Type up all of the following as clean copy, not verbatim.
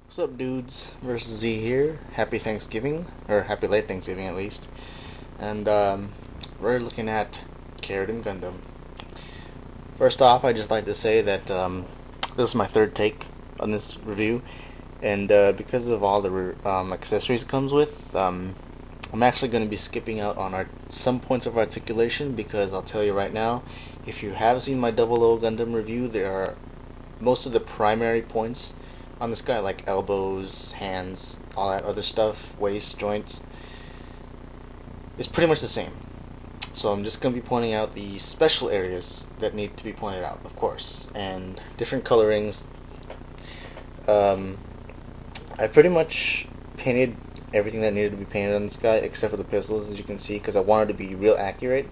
What's up, dudes? Versus Z here. Happy Thanksgiving, or happy late Thanksgiving at least. And we're looking at Cherudim Gundam. First off, I'd just like to say that this is my third take on this review, and because of all the accessories it comes with, I'm actually going to be skipping out on some points of articulation because I'll tell you right now, if you have seen my 00 Gundam review, there are most of the primary points on this guy, like elbows, hands, all that other stuff, waist, joints, is pretty much the same. So I'm just going to be pointing out the special areas that need to be pointed out, of course, and different colorings. I pretty much painted everything that needed to be painted on this guy except for the pistols, as you can see, because I wanted to be real accurate.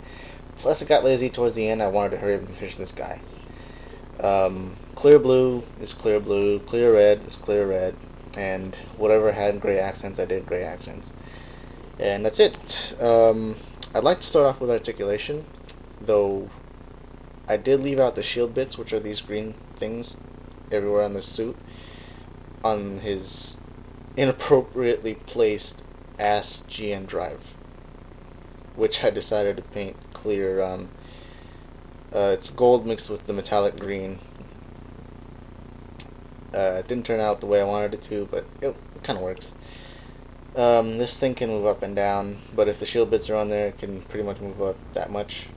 Plus I got lazy towards the end. I wanted to hurry up and finish this guy. Clear blue is clear blue, clear red is clear red, and whatever had gray accents, I did gray accents. And that's it. I'd like to start off with articulation, though I did leave out the shield bits, which are these green things everywhere on the suit, on his inappropriately placed ass GN drive, which I decided to paint clear. It's gold mixed with the metallic green. It didn't turn out the way I wanted it to, but it kind of works. This thing can move up and down, but if the shield bits are on there, it can pretty much move up that much.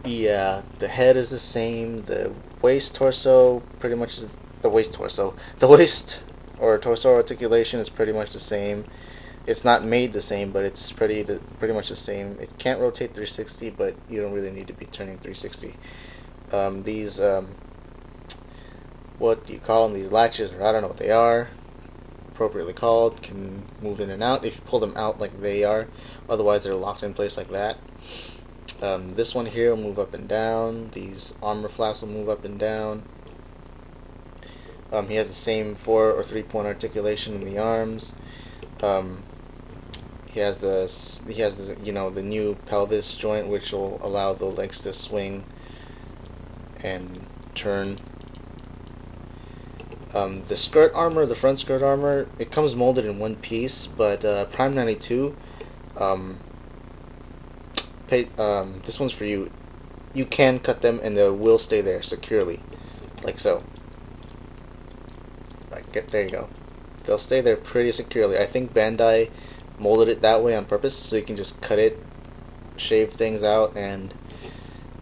Yeah, the head is the same. The waist torso pretty much is the waist torso. The waist or torso articulation is pretty much the same. It's not made the same, but it's pretty much the same. It can't rotate 360, but you don't really need to be turning 360. These, what do you call them? These latches, or I don't know what they are, appropriately called, can move in and out if you pull them out like they are. Otherwise, they're locked in place like that. This one here will move up and down. These armor flaps will move up and down. He has the same 4 or 3 point articulation in the arms. He has the the new pelvis joint, which will allow the legs to swing and turn. The skirt armor, the front skirt armor, it comes molded in one piece, but Prime 92, this one's for you. You can cut them and they will stay there securely, like so. There you go. They'll stay there pretty securely. I think Bandai molded it that way on purpose, so you can just cut it, shave things out, and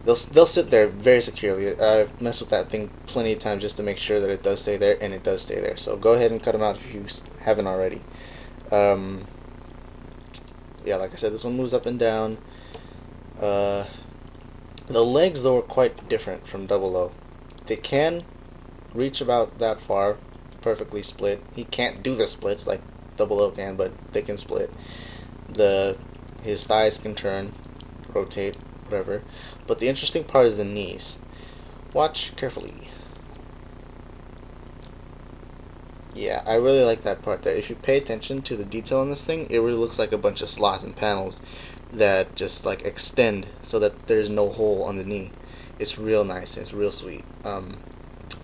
they'll sit there very securely. I've messed with that thing plenty of times just to make sure that it does stay there, and it does stay there. So go ahead and cut them out if you haven't already. Yeah, like I said, this one moves up and down. The legs, though, are quite different from 00. They can reach about that far, perfectly split. He can't do the splits like 00 can, but they can split. His thighs can turn, rotate, whatever. But the interesting part is the knees. Watch carefully. Yeah, I really like that part there. If you pay attention to the detail on this thing, it really looks like a bunch of slots and panels that just like extend so that there's no hole on the knee. It's real nice. It's real sweet.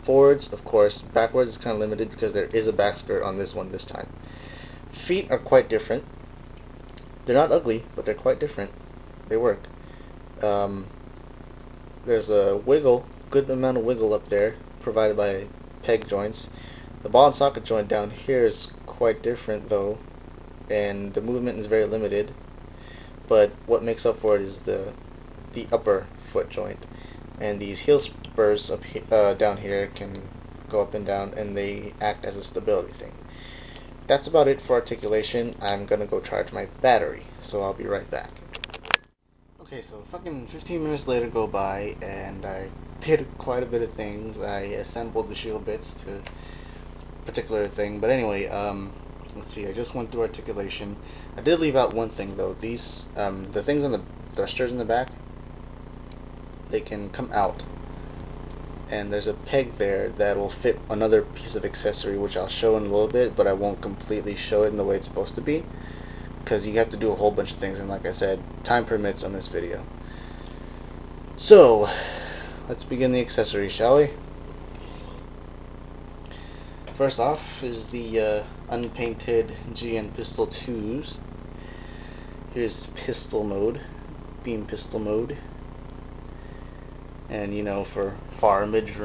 Forwards, of course. Backwards is kind of limited because there is a back skirt on this one this time. Feet are quite different. They're not ugly, but they're quite different. They work. There's a wiggle, good amount of wiggle up there, provided by peg joints. The ball and socket joint down here is quite different, though, and the movement is very limited. But what makes up for it is the upper foot joint. And these heel spurs down here can go up and down, and they act as a stability thing. That's about it for articulation. I'm gonna go charge my battery, so I'll be right back. Okay, so fucking 15 minutes later go by, and I did quite a bit of things. I assembled the shield bits to a particular thing, but anyway, let's see, I just went through articulation. I did leave out one thing, though. These, the things on the thrusters in the back, they can come out, and there's a peg there that will fit another piece of accessory, which I'll show in a little bit, but I won't completely show it in the way it's supposed to be, because you have to do a whole bunch of things, and like I said, time permits on this video. So, let's begin the accessory, shall we? first off is the unpainted GN Pistol 2s. Here's pistol mode, beam pistol mode, and you know, for far or mid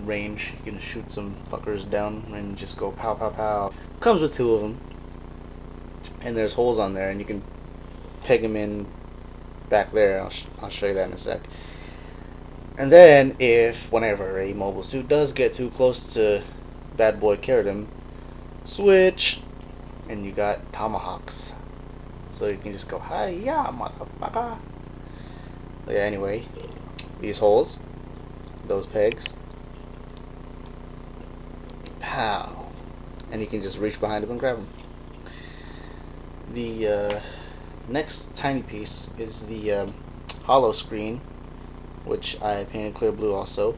range, you can shoot some fuckers down and just go pow pow pow. Comes with 2 of them, and there's holes on there, and you can peg them in back there. I'll show you that in a sec. And then, whenever a mobile suit does get too close to bad boy Cherudim, switch, and you got tomahawks. So you can just go, hi-ya, motherfucker. But yeah, anyway, these holes, those pegs, pow, and you can just reach behind them and grab them. The next tiny piece is the Holoscreen, which I painted clear blue also.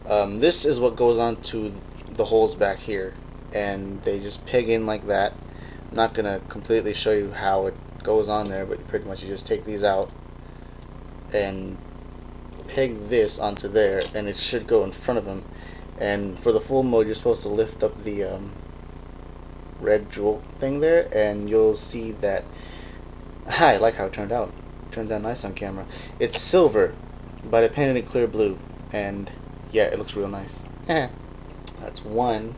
This is what goes on to the holes back here, and they just peg in like that. I'm not gonna completely show you how it goes on there, but pretty much you just take these out and peg this onto there, and it should go in front of them. And for the full mode, you're supposed to lift up the red jewel thing there, and you'll see that I like how it turned out. It turns out nice on camera. It's silver, but I painted it clear blue, and yeah, it looks real nice. That's one.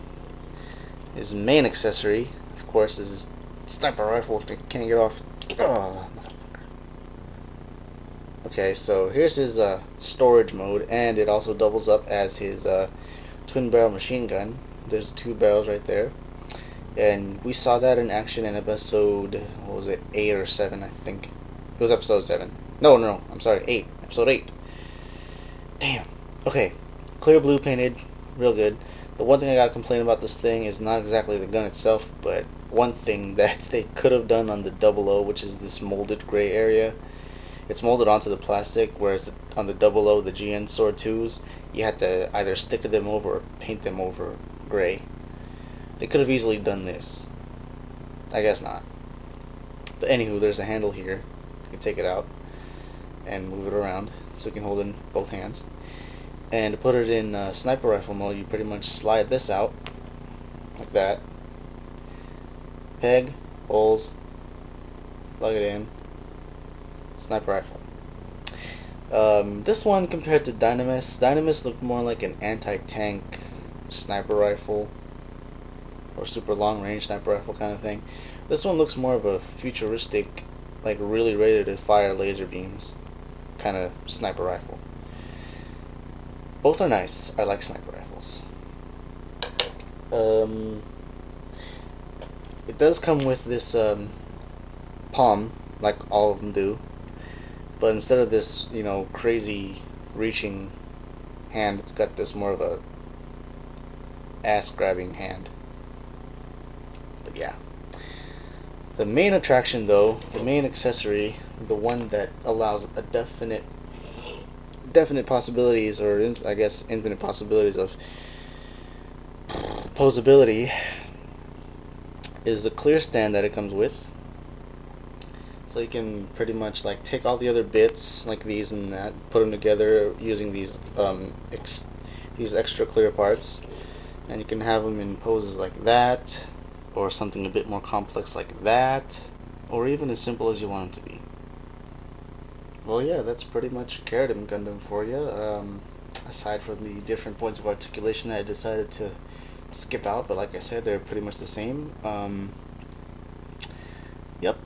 His main accessory, of course, is his sniper rifle. Can't get off. Oh, motherfucker. Okay, so here's his storage mode, and it also doubles up as his twin barrel machine gun. There's 2 barrels right there, and we saw that in action in episode, what was it, 8 or 7, I think. It was episode 7. No, I'm sorry, 8. Episode 8. Damn. Okay, clear blue painted, real good. The one thing I gotta complain about this thing is not exactly the gun itself, but one thing that they could have done on the 00, which is this molded gray area. It's molded onto the plastic, whereas on the 00, the GN Sword 2s, you had to either stick them over or paint them over gray. They could have easily done this. I guess not. But anywho, there's a handle here. You can take it out and move it around so you can hold it in both hands. And to put it in sniper rifle mode, you pretty much slide this out like that. Peg, holes, plug it in, sniper rifle. This one compared to Dynamis looked more like an anti-tank sniper rifle or super long range sniper rifle kind of thing. This one looks more of a futuristic, like really ready to fire laser beams kind of sniper rifle. Both are nice. I like sniper rifles. It does come with this palm, like all of them do, but instead of this, you know, crazy reaching hand, it's got this more of a ass grabbing hand. But yeah. The main attraction though, the main accessory, the one that allows a definite possibilities, or I guess infinite possibilities of posability, is the clear stand that it comes with. So you can pretty much like take all the other bits like these and that, put them together using these extra clear parts, and you can have them in poses like that, or something a bit more complex like that, or even as simple as you want it to be. Well, yeah, that's pretty much Cherudim Gundam for you. Aside from the different points of articulation that I decided to skip out, but like I said, they're pretty much the same. Yep.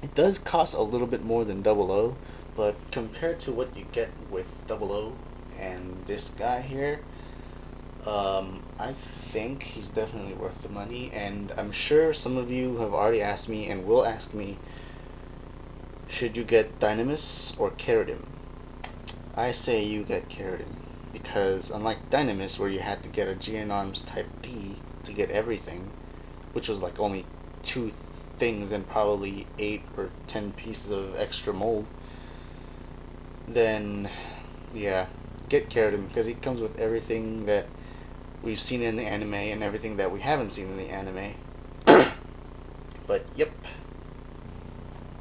It does cost a little bit more than 00, but compared to what you get with 00 and this guy here, I think he's definitely worth the money. And I'm sure some of you have already asked me and will ask me, should you get Dynamis or Cherudim? I say you get Cherudim, because unlike Dynamis, where you had to get a GN Arms Type D to get everything, which was like only 2 things and probably 8 or 10 pieces of extra mold, then yeah, get Cherudim, because he comes with everything that we've seen in the anime and everything that we haven't seen in the anime. But yep,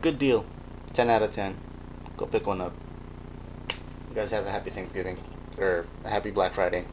good deal. 10 out of 10. Go pick one up. You guys have a happy Thanksgiving, or a happy Black Friday.